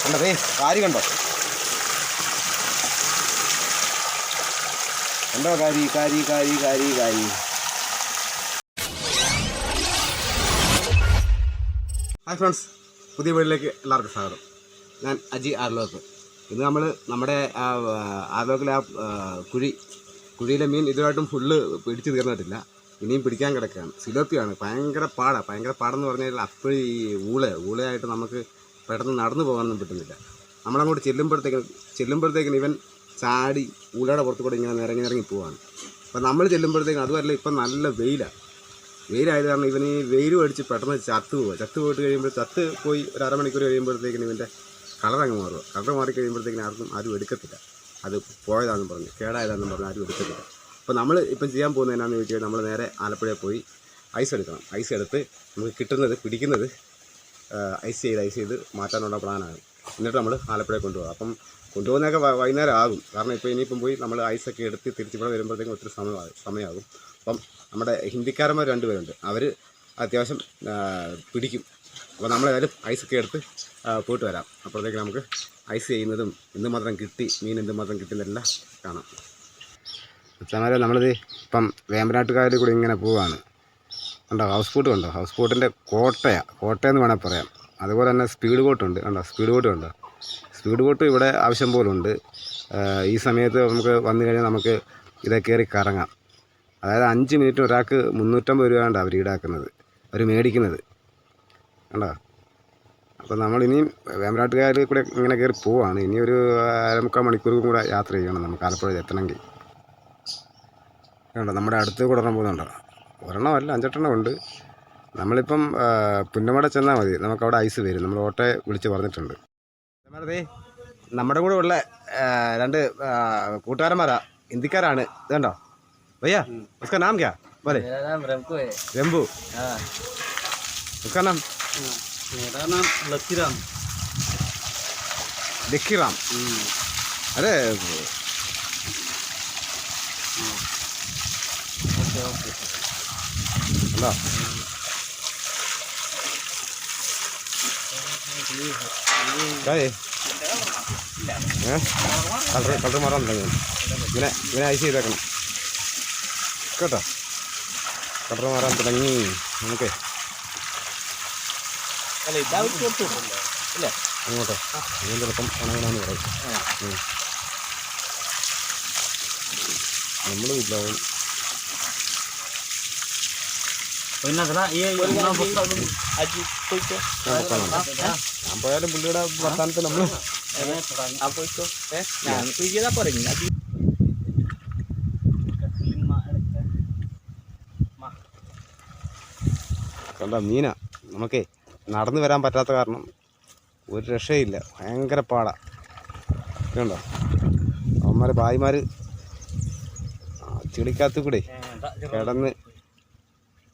കണ്ടതേ കാരി കണ്ടോ കണ്ടോ കാരി കാരി കാരി കാരി കാരി. Hi friends, പുതിയ വീട്ടിലേക്ക് എല്ലാവർക്കും സ്വാഗതം. ഞാൻ അജി ആർലോക്ക്. ഇന്ന് നമ്മൾ നമ്മുടെ ആർലോക്കിലെ കുഴിയിലെ മീൻ ഇതുമായിട്ടും ഫുള്ള് പിടിച്ച് തീർന്നിട്ടില്ല. ഇനിയും പിടിക്കാൻ കിടക്കുകയാണ്. സിലോപ്പിയാണ്. ഭയങ്കര പാടെന്ന് പറഞ്ഞാൽ അപ്പോഴും ഈ ഊളയായിട്ട് നമുക്ക് പെട്ടെന്ന് നടന്നു പോകാനൊന്നും പറ്റുന്നില്ല. നമ്മളങ്ങോട്ട് ചെല്ലുമ്പോഴത്തേക്കിന് ഇവൻ ചാടി ഊളയുടെ പുറത്ത് കൂടെ ഇങ്ങനെ നിറങ്ങി പോവാണ്. അപ്പോൾ നമ്മൾ ചെല്ലുമ്പോഴത്തേക്കും അതുമല്ല, ഇപ്പം നല്ല വെയിലായത് കാരണം ഇവന് ഈ വെയിൽ മേടിച്ച് പെട്ടെന്ന് ചത്തു പോയിട്ട് കഴിയുമ്പോൾ പോയി ഒരു അരമണിക്കൂർ കഴിയുമ്പോഴത്തേക്കിന് ഇവൻ്റെ കളറങ്ങ് മാറുക. കളർ മാറിക്കഴിയുമ്പോഴത്തേക്കിന് ആരും എടുക്കത്തില്ല. അത് പോയതാണെന്ന് പറഞ്ഞ് കേടായതാണെന്ന് പറഞ്ഞ് ആരും എടുക്കത്തില്ല. അപ്പോൾ നമ്മൾ ഇപ്പം ചെയ്യാൻ പോകുന്നത് എന്നാന്ന് ചോദിച്ചാൽ നമ്മൾ നേരെ ആലപ്പുഴയിൽ പോയി ഐസ് എടുക്കണം. ഐസ് എടുത്ത് നമുക്ക് പിടിക്കുന്നത് ഐസ് ചെയ്ത് മാറ്റാനുള്ള പ്ലാനാണ്. എന്നിട്ട് നമ്മൾ ആലപ്പുഴയിൽ കൊണ്ടുപോകാം. അപ്പം കൊണ്ടുപോകുന്നതൊക്കെ വൈകുന്നേരം ആകും. കാരണം ഇപ്പോൾ ഇനിയിപ്പം പോയി നമ്മൾ ഐസൊക്കെ എടുത്ത് തിരിച്ചിവിടെ വരുമ്പോഴത്തേക്കും ഒത്തിരി സമയമാകും. അപ്പം നമ്മുടെ ഹിന്ദിക്കാരന്മാർ 2 പേരുണ്ട്. അവർ അത്യാവശ്യം പിടിക്കും. അപ്പോൾ നമ്മളേതായാലും ഐസൊക്കെ എടുത്ത് പോയിട്ട് വരാം. അപ്പോഴത്തേക്ക് നമുക്ക് ഐസ് ചെയ്യുന്നതും എന്തുമാത്രം കിട്ടി, മീൻ എന്തുമാത്രം കിട്ടുന്നതെല്ലാം കാണാം. ചമാരെ നമ്മളിത് ഇപ്പം വേമ്പനാട്ടുകാരിൽ കൂടി ഇങ്ങനെ പോവുകയാണ്. കണ്ടോ ഹൗസ് ബോട്ടിൻ്റെ കോട്ടയെന്ന് വേണമെങ്കിൽ പറയാം. അതുപോലെ തന്നെ സ്പീഡ് ബോട്ടുണ്ട്. സ്പീഡ് ബോട്ട് ഇവിടെ ആവശ്യം പോലെ ഉണ്ട്. ഈ സമയത്ത് നമുക്ക് വന്നു കഴിഞ്ഞാൽ നമുക്ക് ഇതേ കയറി കറങ്ങാം. അതായത് 5 മിനിറ്റ് ഒരാൾക്ക് 350 രൂപയാണ് അവർ ഈടാക്കുന്നത്, അവർ മേടിക്കുന്നത്. കണ്ടോ. അപ്പോൾ നമ്മളിനിയും വേമ്പനാട്ടുകാരിൽ കൂടെ ഇങ്ങനെ കയറി പോവുകയാണ്. ഇനി ഒരു 1/4 മണിക്കൂർ കൂടെ യാത്ര ചെയ്യണം നമുക്ക് ആലപ്പുഴയിൽ എത്തണമെങ്കിൽ. കണ്ടോ നമ്മുടെ അടുത്ത് കൂടെ പോകുന്നുണ്ടോ? ഒരെണ്ണമല്ല 5-8 ഉണ്ട്. നമ്മളിപ്പം പുന്നമട ചെന്നാൽ മതി, നമുക്കവിടെ ഐസ് വരും. നമ്മൾ ഓട്ടോയെ വിളിച്ച് പറഞ്ഞിട്ടുണ്ട്. അതേ നമ്മുടെ കൂടെ ഉള്ള 2 കൂട്ടുകാരന്മാരാ, ഹിന്ദിക്കാരാണ്. ഇതുണ്ടോ भैया, उसका नाम क्या बोले? मेरा नाम रंकू है। रेम्बू? हाँ। उसका नाम? मेरा नाम लक्कीराम। अरे ओके हेलो क्या है कलर मारा इങ്ങനെ ഐസ് ചെയ്തേക്കണം കേട്ടോ. കളർ മാറാൻ തുടങ്ങി. നമുക്ക് അങ്ങോട്ടോ ഞാൻ ചിലപ്പം ഉണങ്ങണമെന്ന് പറയും. നമ്മൾ ഇല്ലാവും. ഞാൻ പോയാലും പുള്ളിയുടെ വർത്താനത്ത് നമ്മൾ കണ്ട മീന. നമുക്കേ നടന്നു വരാൻ പറ്റാത്ത കാരണം ഒരു രക്ഷയില്ല. ഭയങ്കര പാടാണ്. കണ്ടോ ഭായിമാർ ചെളിക്കകത്ത് കൂടെ കിടന്ന്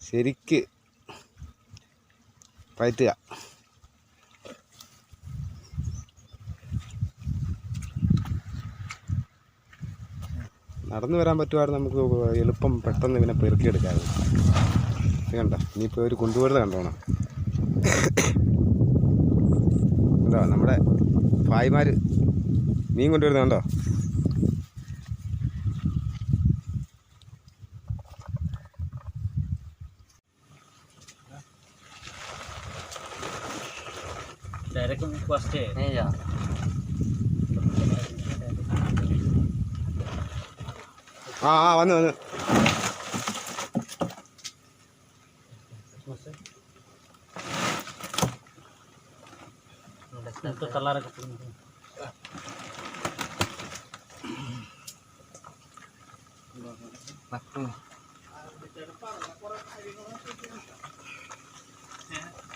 ശരിക്ക് പയറ്റുക. നടന്നു വരാൻ പറ്റുമായിരുന്നു നമുക്ക് എളുപ്പം പെട്ടെന്ന് ഇവനെ പെറുക്കിയെടുക്കാമായിരുന്നു. കണ്ടോ ഇനിയിപ്പോൾ ഒരു കൊണ്ടുപോരുന്നത് കണ്ടോണം. കണ്ടോ നമ്മുടെ ഭായിമാർ മീൻ കൊണ്ടുവരുന്നത് കണ്ടോ. വന്ന് itu telar ke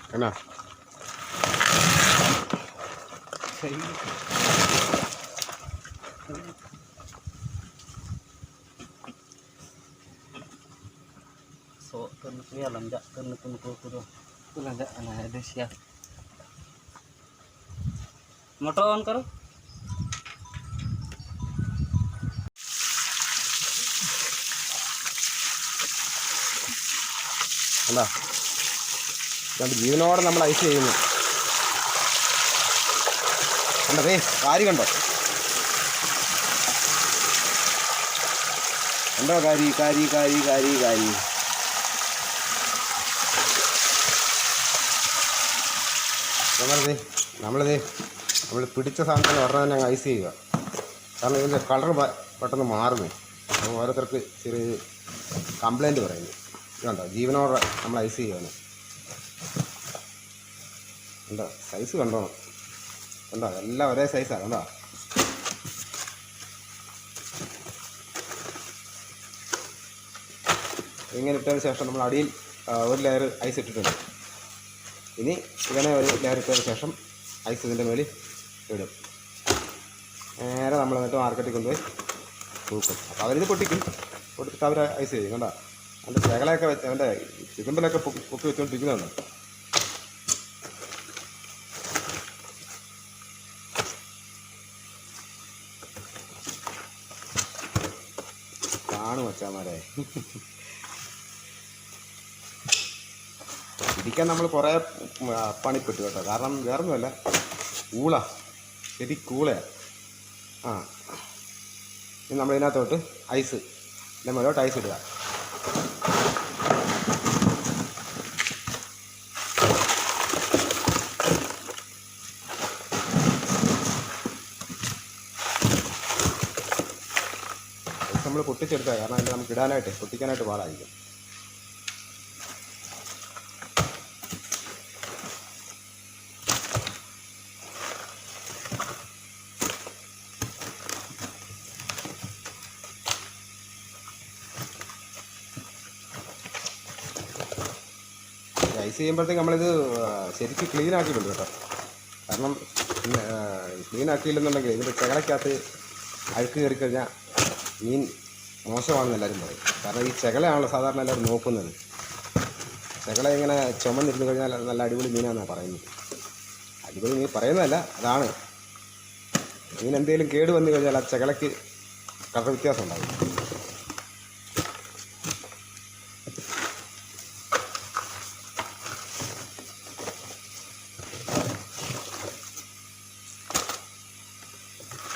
Kena. So, kan kuya lanjak kan kuno lanjak ana ada siap. Motor on करो. അല്ല ജീവനോടെ നമ്മൾ ഐസ് ചെയ്യുന്നു. കണ്ടതേ കാരി കണ്ടോ കണ്ടോ കാരി കാരി കാരി കാരി കാരി നമ്മളിത് നമ്മൾ പിടിച്ച സാധനത്തിന് ഉടനെ തന്നെ അങ്ങ് ഐസ് ചെയ്യുക. കാരണം ഇതിൻ്റെ കളർ പെട്ടെന്ന് മാറുന്നു. അപ്പോൾ ഓരോരുത്തർക്ക് ചെറിയ കംപ്ലൈൻറ്റ് പറയുന്നു. ഇതുണ്ടോ ജീവനോടെ നമ്മൾ ഐസ് ചെയ്യുകയാണ്. കണ്ടോ സൈസ് കണ്ടോണം കണ്ടോ എല്ലാം ഒരേ സൈസാണ് കണ്ടോ. ഇങ്ങനെ ഇട്ടതിന് ശേഷം നമ്മൾ അടിയിൽ ഒരു ലെയർ ഐസ് ഇട്ടിട്ടുണ്ട്. ഇനി ഇങ്ങനെ ഒരു ലെയർ ഇട്ടതിന് ശേഷം ഐസ് ഇതിൻ്റെ മേളിൽ ഇടും. നേരെ നമ്മൾ എന്നിട്ട് മാർക്കറ്റിൽ കൊണ്ടുപോയി തൂക്കും. അപ്പോൾ അവരിത് പൊട്ടിച്ചിട്ട് അവർ ഐസ് ചെയ്യും കണ്ടോ. അതിൻ്റെ ശകലയൊക്കെ വെച്ച് അവൻ്റെ ചിതമ്പലൊക്കെ പൊക്കി വെച്ചുകൊണ്ടിരിക്കുന്നുണ്ട്. കാണും വച്ചാമാരെ ഇരിക്കാൻ നമ്മൾ കുറേ പണിപ്പെട്ടു കേട്ടോ. കാരണം വേറൊന്നുമല്ല ഊള ശരി കൂളയാണ്. ഇനി നമ്മളിതിനകത്തോട്ട് ഐസ് മേലോട്ട് ഐസ് ഇടുക. ഐസ് നമ്മൾ പൊട്ടിച്ചെടുക്കുക. കാരണം അതിൽ നമുക്ക് ഇടാനായിട്ട് പൊട്ടിക്കാനായിട്ട് പാടായിരിക്കും. ഐസ് ചെയ്യുമ്പോഴത്തേക്ക് നമ്മളിത് ശരിക്കും ക്ലീൻ ആക്കിയിട്ടുണ്ട് കേട്ടോ. കാരണം ക്ലീൻ ആക്കിയില്ലെന്നുണ്ടെങ്കിൽ ഇതിൻ്റെ ചകലയ്ക്കകത്ത് അഴുക്ക് കയറി കഴിഞ്ഞാൽ മീൻ മോശമാണെന്ന് എല്ലാവരും പറയും. കാരണം ഈ ചകലയാണല്ലോ സാധാരണ എല്ലാവരും നോക്കുന്നത്. ചകല ഇങ്ങനെ ചുമന്നിരുന്ന് കഴിഞ്ഞാൽ നല്ല അടിപൊളി മീനാണെന്നാണ് പറയുന്നത്. അടിപൊളി മീൻ പറയുന്നതല്ല, അതാണ്. മീൻ എന്തെങ്കിലും കേട് വന്നു കഴിഞ്ഞാൽ ആ ചകലയ്ക്ക് കളർ വ്യത്യാസം ഉണ്ടാകും.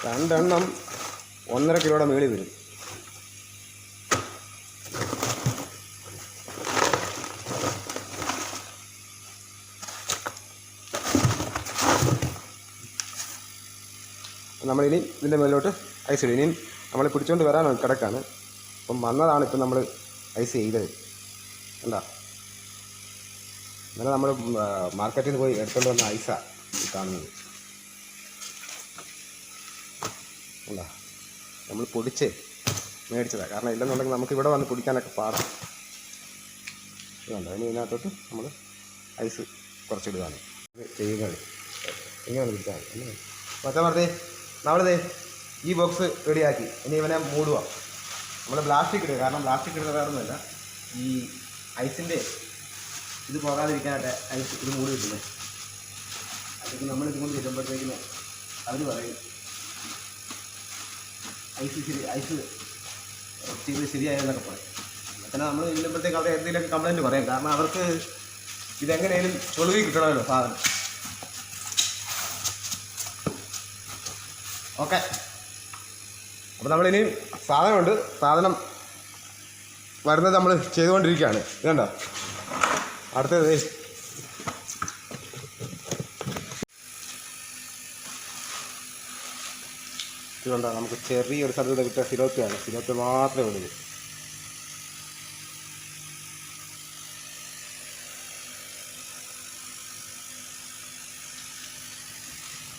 രണ്ടെണ്ണം 1.5 കിലോയുടെ മേളിൽ വരും. നമ്മളിനി ഇതിൻ്റെ മേലോട്ട് ഐസ് ഇടും. ഇനിയും നമ്മൾ പിടിച്ചുകൊണ്ട് വരാനാണ് കിടക്കാണ്. അപ്പം വന്നതാണ് ഇപ്പം നമ്മൾ ഐസ് ചെയ്തത്. എന്താ ഇന്നലെ നമ്മൾ മാർക്കറ്റിൽ നിന്ന് പോയി എടുത്തുകൊണ്ട് വന്ന ഐസാണ് കാണുന്നത്. അല്ല നമ്മൾ പൊടിച്ച് മേടിച്ചതാണ്. കാരണം ഇല്ലെന്നുണ്ടെങ്കിൽ നമുക്ക് ഇവിടെ വന്ന് പൊടിക്കാനൊക്കെ പാടാം. ഇതുണ്ട്. ഇനി ഇതിനകത്തോട്ട് നമ്മൾ ഐസ് കുറച്ചിടുകയാണ് ചെയ്യുന്നത്. ഇങ്ങനെ പിടിച്ചാൽ മതി. മറ്റേ നമ്മളിതേ ഈ ബോക്സ് റെഡിയാക്കി. ഇനി ഇവനെ മൂടുക. നമ്മൾ പ്ലാസ്റ്റിക് ഇടുക. കാരണം പ്ലാസ്റ്റിക് ഇടുന്ന വേറൊന്നുമില്ല, ഈ ഐസിൻ്റെ ഇത് പോകാതിരിക്കാനായിട്ട് ഐസ് ഇത് മൂടി കിട്ടുന്നത്. അതിപ്പോൾ നമ്മൾ ഇതുകൊണ്ട് കിട്ടുമ്പോഴത്തേക്കിന് അവർ പറയും ഐസ് ചെയ്ത് ശരിയായെന്നൊക്കെ പറയും. പിന്നെ നമ്മൾ ചെല്ലുമ്പോഴത്തേക്ക് അവർ എന്തെങ്കിലുമൊക്കെ കംപ്ലൈൻറ്റ് പറയും. കാരണം അവർക്ക് ഇതെങ്ങനെയാലും ചൊളിവി കിട്ടണമല്ലോ സാധനം. ഓക്കെ, അപ്പോൾ നമ്മളിനി സാധനമുണ്ട്. സാധനം വരുന്നത് നമ്മൾ ചെയ്തുകൊണ്ടിരിക്കുകയാണ്. ഇതുണ്ടോ അടുത്തത് ഇതുകൊണ്ടോ നമുക്ക് ചെറിയൊരു സ്ഥലത്ത് കിട്ടിയ സിലോപ്പിയാണ്. സിലോപ്പി മാത്രമേ ഉള്ളൂ.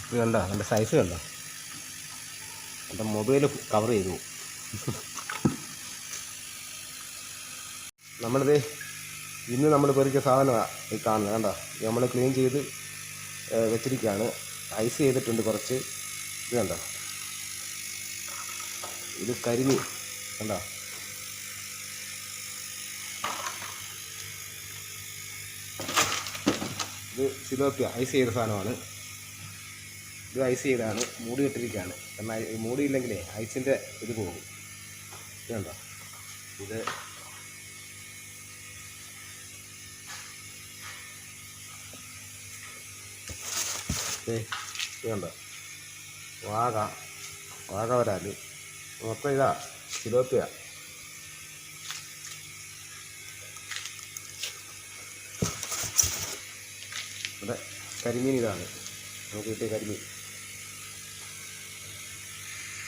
ഇത് കണ്ടോ എൻ്റെ സൈസ് കണ്ടോ. എൻ്റെ മൊബൈൽ കവർ ചെയ്തു. നമ്മളിത് ഇന്ന് നമ്മൾ പെറുക്കിയ സാധനമാണ് ഈ കാണുന്നത്. കണ്ടോ നമ്മൾ ക്ലീൻ ചെയ്ത് വെച്ചിരിക്കുകയാണ്. ഐസ് ചെയ്തിട്ടുണ്ട് കുറച്ച്. ഇത് കണ്ടോ ഇത് കരിമീൻ കണ്ടോ. ഇത് സിലോപ്പിയ ഐസ് ചെയ്ത സാധനമാണ്. ഇത് ഐസ് ചെയ്താണ്. മൂടി ഇട്ടിരിക്കുകയാണ്. എന്നാൽ മൂടിയില്ലെങ്കിലേ ഐസിൻ്റെ ഇത് പോകും. ഇത് കണ്ടോ ഇത് ഇത് കണ്ടോ വാഗ വരാൽ മൊത്തം ഇതാ തിലോപ്പിയ. ഇവിടെ കരിമീൻ ഇതാണ് നമുക്ക് കിട്ടിയ കരിമീൻ.